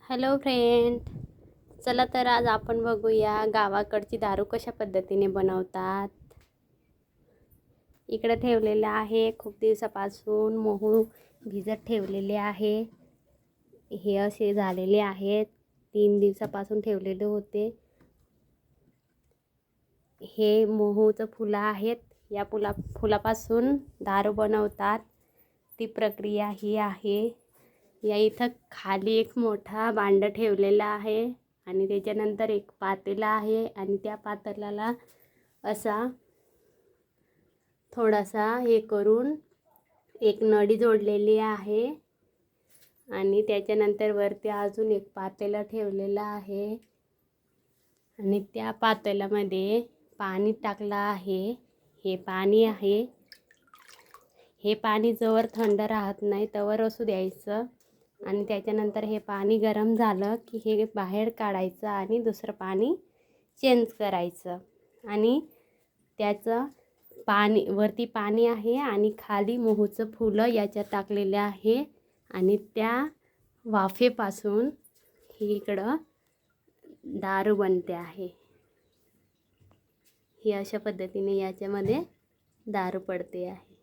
Hello friend, चला तर आज आपण बघूया गावाकडची दारू कशा पद्धतीने बनवतात। इकडे ठेवलेले आहे खूप दिवसापासून मोहू भिजत ठेवलेले आहे। हे असे झालेले आहेत, 3 दिवसापासून ठेवलेले होते। हे मोहूचं फुलं आहेत, या फुलापासून दारू बनवतात। ती प्रक्रिया ही आहे। या इथं खाली एक मोठा भांड ठेवलेला आहे आणि त्याच्यानंतर एक पातेला आहे आणि त्या पातेल्याला असा थोडासा हे करून एक नळी जोडलेली आहे आणि त्याच्यानंतर वरती अजून एक पातेला ठेवलेला आहे आणि त्या पातेल्यामध्ये पाणी टाकलं आहे। हे पाणी आहे, हे पाणी जोवर थंड राहत नाही तोवर असू द्यायचं आणि त्याच्यानंतर हे पाणी गरम झालं की हे बाहेर काढायचं आणि दुसरं पाणी चेंज करायचं आणि त्याचं पाणी वरती पाणी आहे आणि खाली मोहूचं फुलं याच्यात टाकलेले आहे आणि त्या वाफेपासून ही इकडं दारू बनते आहे। ही अशा पद्धतीने याच्यामध्ये दारू पडते आहे।